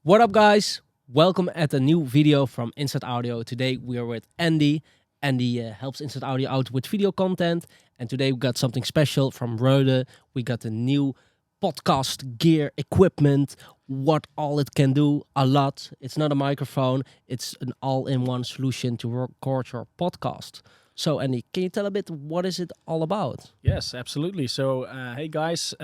What up, guys? Welcome at a new video from Inside Audio. Today we are with Andy. Andy helps Inside Audio out with video content. And today we got something special from Rode. We got a new podcast gear equipment. What all it can do, a lot. It's not a microphone. It's an all-in-one solution to record your podcast. So Andy, can you tell a bit what is it all about? Yes, absolutely. So, hey guys.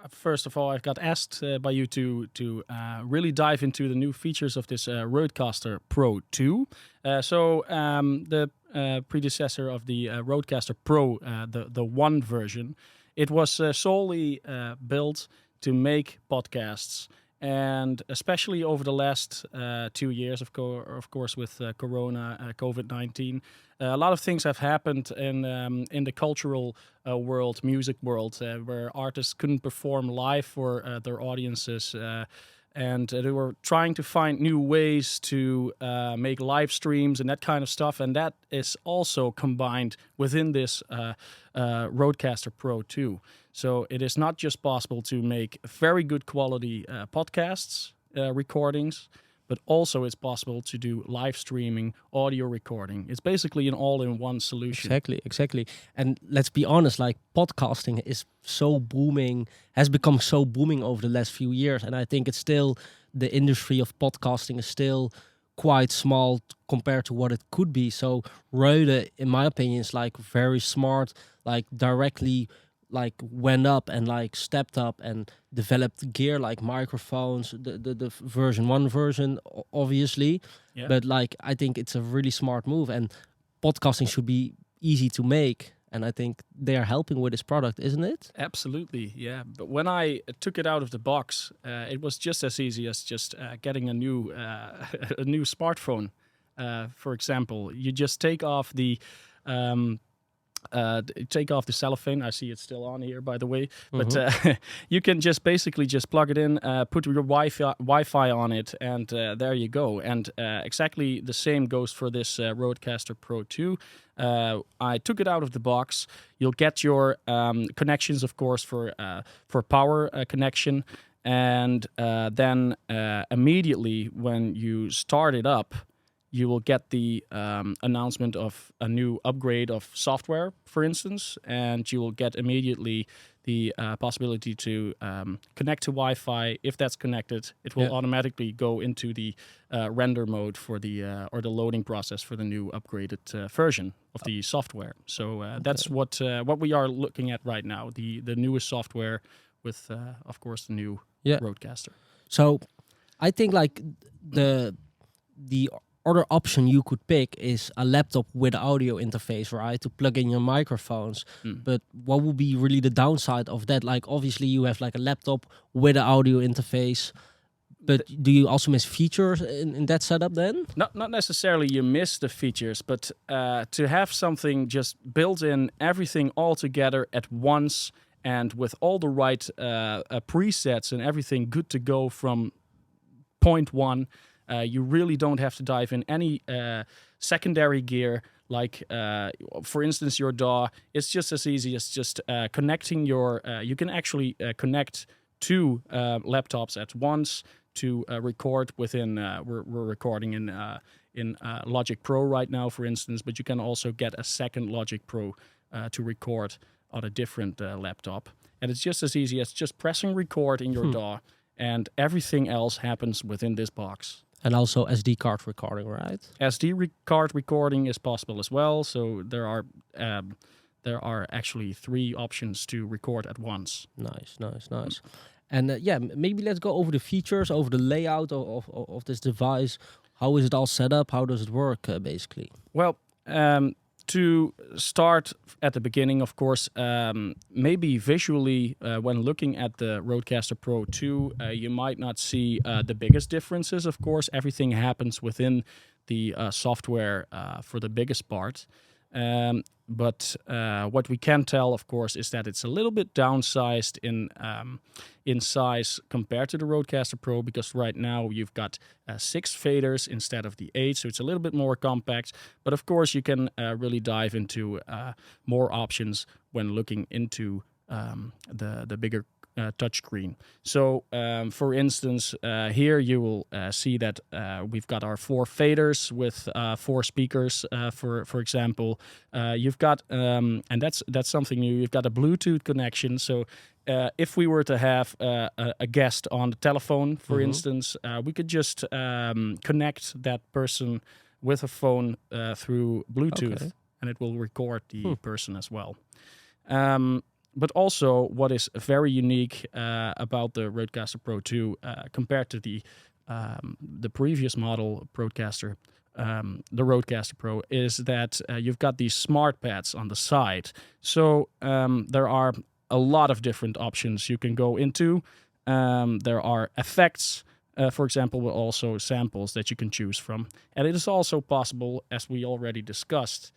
First of all, I've got asked by you to really dive into the new features of this RØDECaster Pro II. The predecessor of the RØDECaster Pro, the one version, it was solely built to make podcasts. And especially over the last 2 years, of course, with Corona, COVID-19, a lot of things have happened in the cultural world, music world, where artists couldn't perform live for their audiences. And they were trying to find new ways to make live streams and that kind of stuff. And that is also combined within this RØDECaster Pro II. So it is not just possible to make very good quality podcasts, recordings, but also it's possible to do live streaming, audio recording. It's basically an all-in-one solution. Exactly. And let's be honest, like podcasting is so booming, has become so booming over the last few years. And I think it's still, the industry of podcasting is still quite small compared to what it could be. So Rode, in my opinion, is like very smart, like directly like went up and like stepped up and developed gear like microphones, the version 1 version, obviously. Yeah. But like, I think it's a really smart move, and podcasting should be easy to make. And I think they are helping with this product, isn't it? Absolutely, yeah. But when I took it out of the box, it was just as easy as just getting a new a new smartphone. For example, you just take off the cellophane. I see it's still on here, by the way. But you can just basically just plug it in, put your Wi-Fi on it, and there you go. And exactly the same goes for this RØDECaster Pro II. I took it out of the box. You'll get your connections, of course, for power connection, and then immediately when you start it up, you will get the announcement of a new upgrade of software, for instance, and you will get immediately the possibility to connect to Wi-Fi. If that's connected, it will automatically go into the render mode for the loading process for the new upgraded version of the software. So that's what we are looking at right now, the newest software with, of course, the new RØDECaster. So I think like the other option you could pick is a laptop with audio interface, right? To plug in your microphones. But what would be really the downside of that? Like, obviously you have like a laptop with an audio interface, but do you also miss features in that setup then? Not necessarily you miss the features, but to have something just built in, everything all together at once, and with all the right presets and everything good to go from point one. You really don't have to dive in any secondary gear, like, for instance, your DAW. It's just as easy as just connecting your... you can actually connect two laptops at once to record within... we're recording in Logic Pro right now, for instance, but you can also get a second Logic Pro to record on a different laptop. And it's just as easy as just pressing record in your DAW, and everything else happens within this box. And also SD card recording, right? SD card recording is possible as well. So there are actually 3 options to record at once. Nice. And maybe let's go over the features, over the layout of this device. How is it all set up? How does it work, basically? Well, to start at the beginning, of course, maybe visually, when looking at the RØDECaster Pro II, you might not see the biggest differences, of course. Everything happens within the software for the biggest part. But what we can tell, of course, is that it's a little bit downsized in size compared to the RØDECaster Pro, because right now you've got 6 faders instead of the 8, so it's a little bit more compact. But of course, you can really dive into more options when looking into the bigger touchscreen. So, for instance, here you will see that we've got our 4 faders with 4 speakers. For example, you've got and that's something new. You've got a Bluetooth connection. So, if we were to have a guest on the telephone, for instance, we could just connect that person with a phone through Bluetooth, and it will record the person as well. But also, what is very unique about the RØDECaster Pro II compared to the previous model RØDECaster, the RØDECaster Pro, is that you've got these smart pads on the side. So there are a lot of different options you can go into. There are effects, for example, but also samples that you can choose from. And it is also possible, as we already discussed,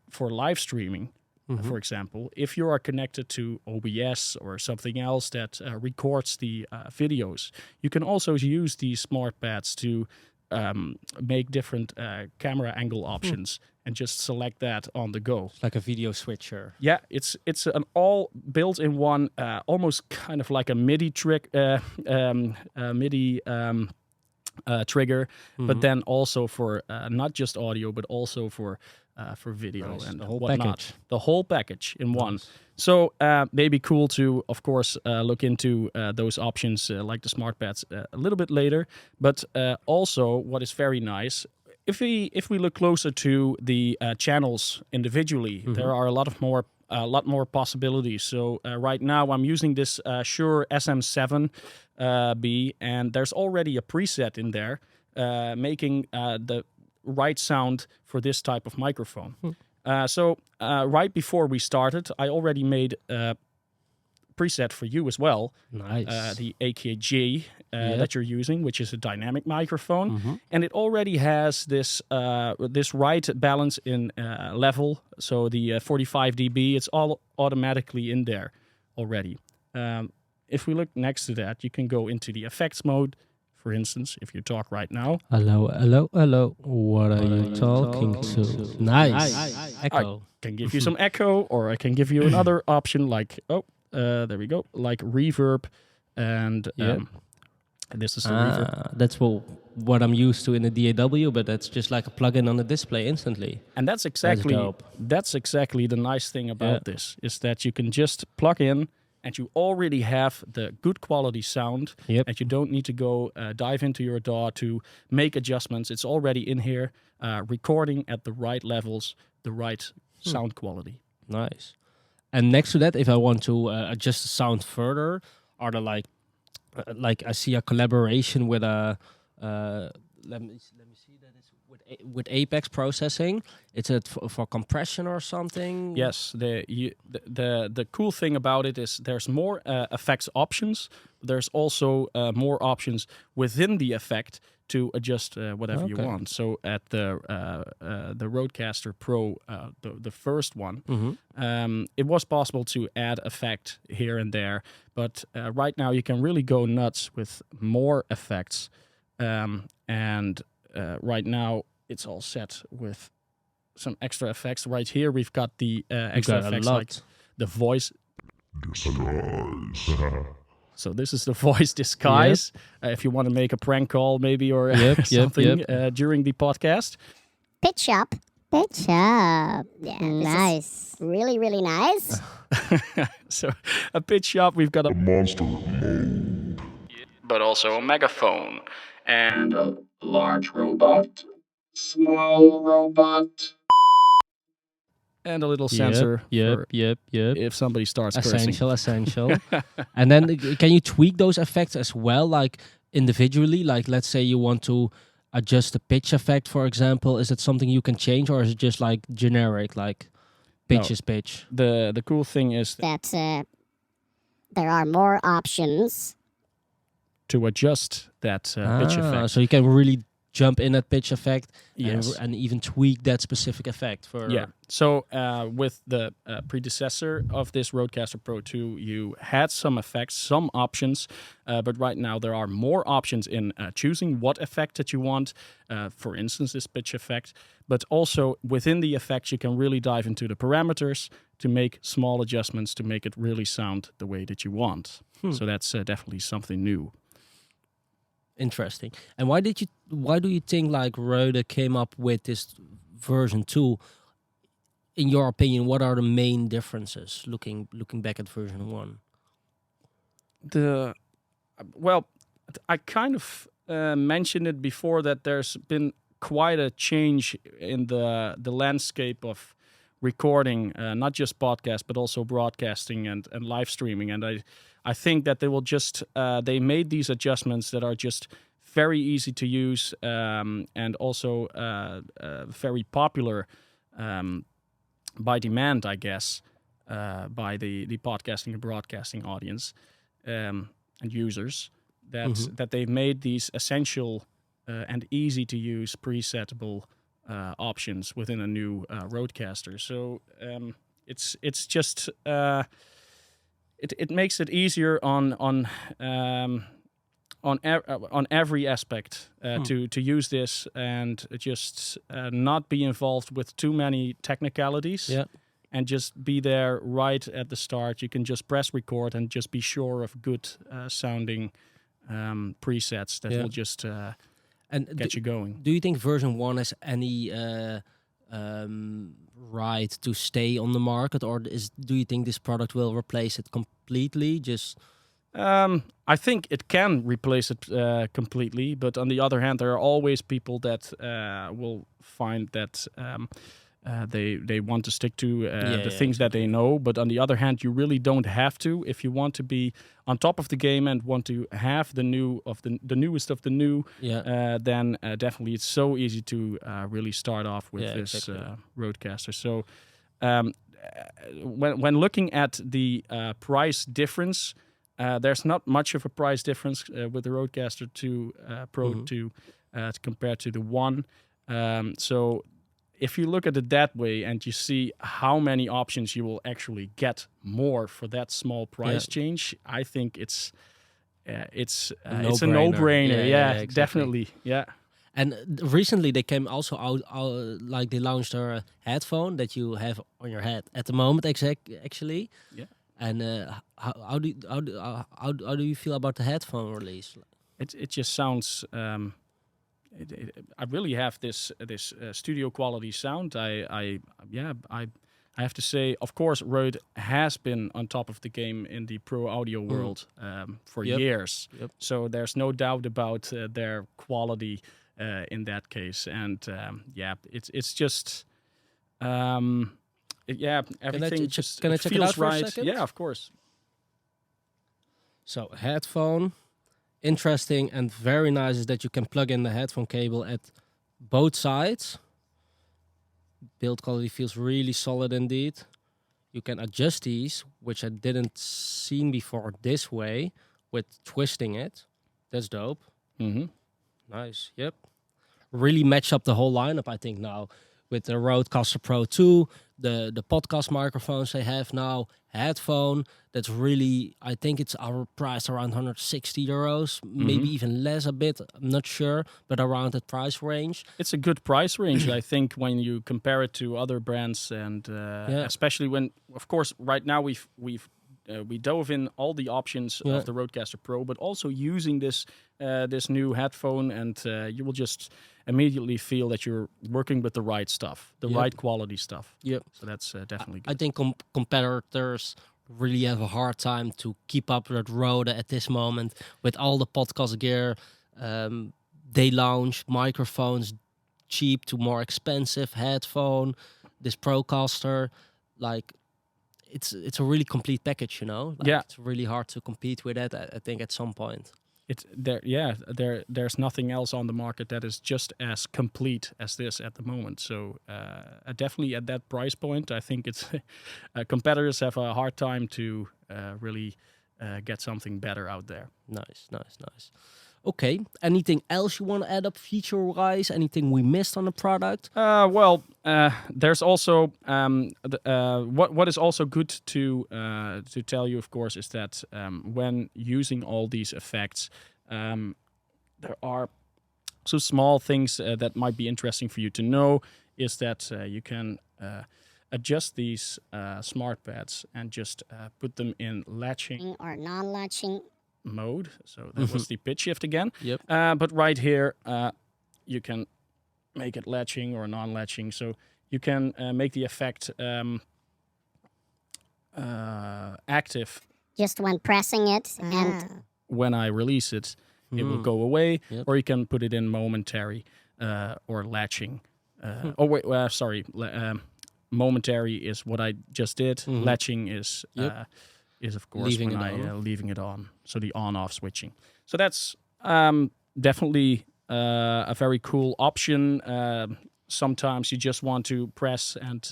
for live streaming. For example, if you are connected to OBS or something else that records the videos, you can also use these smart pads to make different camera angle options and just select that on the go. It's like a video switcher. Yeah, it's an all built in one, almost kind of like a MIDI trigger, but then also for not just audio, but also for video and the whole whatnot. package. The whole package in one. So maybe cool to, of course, look into those options like the smart pads a little bit later. But also, what is very nice, if we look closer to the channels individually, there are a lot more possibilities. So right now I'm using this Shure SM7B, and there's already a preset in there making the right sound for this type of microphone. So right before we started, I already made a preset for you as well. Nice. The AKG that you're using, which is a dynamic microphone, and it already has this this right balance in level. So the 45 dB, it's all automatically in there already. If we look next to that, you can go into the effects mode. For instance, if you talk right now. Hello, hello, hello. What are you talking to? Nice. Echo. I can give you some echo, or I can give you another option like, there we go, like reverb. And this is the reverb. That's what I'm used to in the DAW, but that's just like a plugin on the display instantly. And that's exactly dope. That's exactly the nice thing about this, is that you can just plug in and you already have the good quality sound, and you don't need to go dive into your DAW to make adjustments. It's already in here, recording at the right levels, the right sound quality. Nice. And next to that, if I want to adjust the sound further, are there like I see a collaboration with a let me see that it's with Apex processing. It's for compression or something. Yes, the cool thing about it is there's more effects options. There's also more options within the effect to adjust whatever you want. So at the RØDECaster Pro, the first one, it was possible to add effect here and there, but right now you can really go nuts with more effects. And right now it's all set with some extra effects. Right here we've got the extra effects like the voice disguise. So this is the voice disguise. If you want to make a prank call maybe or something during the podcast. Pitch up. Pitch up. Yeah, nice. Really, really nice. So a pitch up, we've got a monster mode, but also a megaphone and a large robot, small robot, and a little sensor. Yep. If somebody starts cursing. Essential. And then can you tweak those effects as well, like individually? Like let's say you want to adjust the pitch effect, for example. Is it something you can change, or is it just like generic, like pitch is pitch? The cool thing is that there are more options to adjust that pitch effect. So you can really jump in at pitch effect Yes. and even tweak that specific effect for Yeah. So with the predecessor of this RØDECaster Pro II, you had some effects, some options, but right now there are more options in choosing what effect that you want. For instance, this pitch effect, but also within the effects, you can really dive into the parameters to make small adjustments to make it really sound the way that you want. So that's definitely something new. Interesting. And why do you think like Rode came up with this version 2? In your opinion, what are the main differences looking back at version 1? I kind of mentioned it before that there's been quite a change in the landscape of recording, not just podcast but also broadcasting and live streaming. And I think that they will just they made these adjustments that are just very easy to use and also very popular by demand, I guess, by the podcasting and broadcasting audience and users. That they've made these essential and easy to use presettable options within a new RØDECaster. So it's just it makes it easier on every aspect to use this and just not be involved with too many technicalities. Yeah. And just be there right at the start. You can just press record and just be sure of good sounding presets that will just get you going. Do you think version 1 has any right to stay on the market, or do you think this product will replace it completely? I think it can replace it completely, but on the other hand, there are always people that will find that they want to stick to the things that they know. But on the other hand, you really don't have to. If you want to be on top of the game and want to have the newest of the new, then definitely it's so easy to really start off with this RØDECaster. So when looking at the price difference, there's not much of a price difference with the RØDECaster 2 Pro 2 compared to the one. So if you look at it that way and you see how many options you will actually get more for that small price change, I think it's a no-brainer. Exactly. Definitely. Yeah. And recently they came also out like they launched a headphone that you have on your head at the moment, actually. Yeah. And how do you feel about the headphone release? It just sounds. I really have this studio quality sound. I have to say, of course, Rode has been on top of the game in the pro audio world for years. Yep. So there's no doubt about their quality in that case. And it's just. Everything just can I check it feels out for right. a second? Yeah, of course. So headphone, interesting and very nice is that you can plug in the headphone cable at both sides. Build quality feels really solid indeed. You can adjust these, which I didn't seen before this way, with twisting it. That's dope. Mm-hmm. Nice. Yep. Really match up the whole lineup, I think, now. With the RØDECaster Pro II, the podcast microphones they have now, headphone, that's really, I think it's our price around 160 euros, maybe even less a bit, I'm not sure, but around that price range. It's a good price range, I think, when you compare it to other brands, and especially when, of course, right now we dove in all the options of the RØDECaster Pro, but also using this new headphone, and you will just immediately feel that you're working with the right stuff, the right quality stuff. Yep. So that's definitely good. I think competitors really have a hard time to keep up with Rode at this moment with all the podcast gear. They launch microphones, cheap to more expensive headphone, this Procaster, like it's a really complete package, you know? It's really hard to compete with that, I think, at some point. There's nothing else on the market that is just as complete as this at the moment. So definitely at that price point, I think it's competitors have a hard time to really get something better out there. Nice. Okay. Anything else you want to add up feature-wise? Anything we missed on the product? There's also what is also good to tell you, of course, is that when using all these effects, there are some small things that might be interesting for you to know. Is that you can adjust these smart pads and just put them in latching Or non-latching. mode. So that was the pitch shift again. Yep. But right here, you can make it latching or non-latching. So you can make the effect active. Just when pressing it and When I release it, it will go away. Yep. Or you can put it in momentary or latching. Momentary is what I just did. Latching is of course Leaving when it I on. leaving it on. So the on-off switching. So that's definitely a very cool option. Sometimes you just want to press and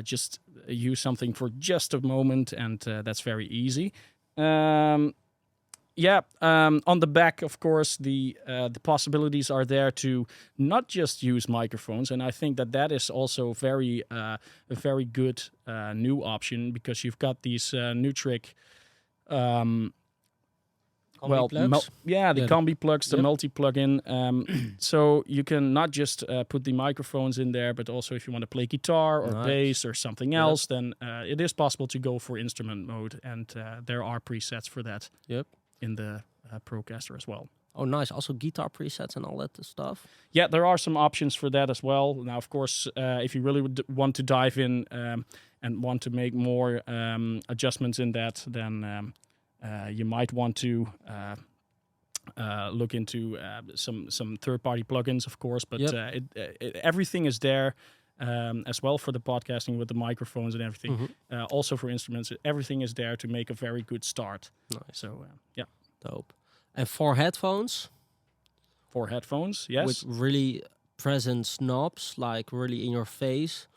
just use something for just a moment, and that's very easy. On the back, of course, the possibilities are there to not just use microphones, and I think that is also a very good new option, because you've got these Nutric. Plugs? The combi plugs, the Yep. multi-plug-in. So you can not just put the microphones in there, but also if you want to play guitar or Nice. bass or something else, then it is possible to go for instrument mode, and there are presets for that. Yep. In the Procaster as well. Oh, nice. Also guitar presets and all that stuff. Yeah, there are some options for that as well. Now, of course, if you really want to dive in and want to make more adjustments in that, then you might want to look into some third-party plugins, of course. But Yep. everything is there as well for the podcasting with the microphones and everything. Also for instruments, everything is there to make a very good start. Nice. So, Dope. And for headphones, for headphones, yes. with really present knobs, like really in your face.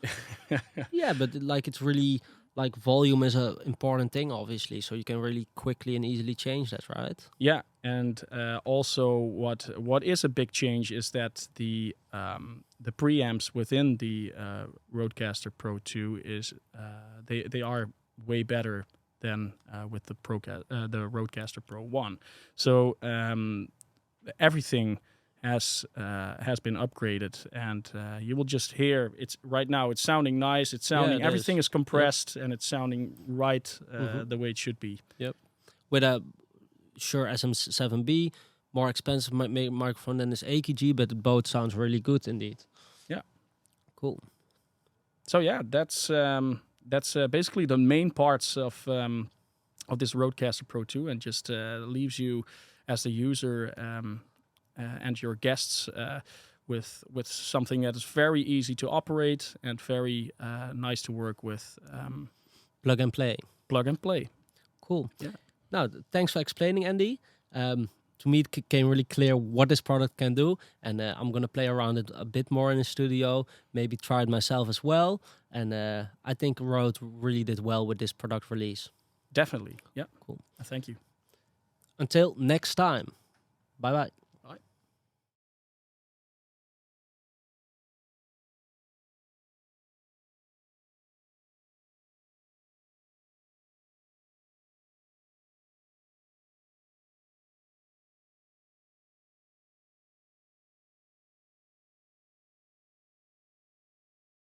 Yeah, but like it's really like volume is a important thing, obviously. So you can really quickly and easily change that, right? Yeah, and also what is a big change is that the preamps within the RØDECaster Pro II is they are way better than with the RØDECaster Pro I. So everything has been upgraded, and you will just hear it's right now. It's sounding nice. It's sounding everything is compressed, and it's sounding right the way it should be. Yep. With a Shure SM7B, more expensive microphone than this AKG, but both sounds really good indeed. Yeah. Cool. So yeah, that's basically the main parts of this RØDECaster Pro II, and just leaves you as the user and your guests with something that is very easy to operate and very nice to work with. Plug and play. Plug and play. Cool. Yeah. Now, thanks for explaining, Andy. To me, it became really clear what this product can do, and I'm going to play around it a bit more in the studio, maybe try it myself as well. And I think Rode really did well with this product release. Definitely. Yeah. Cool. Thank you. Until next time. Bye-bye.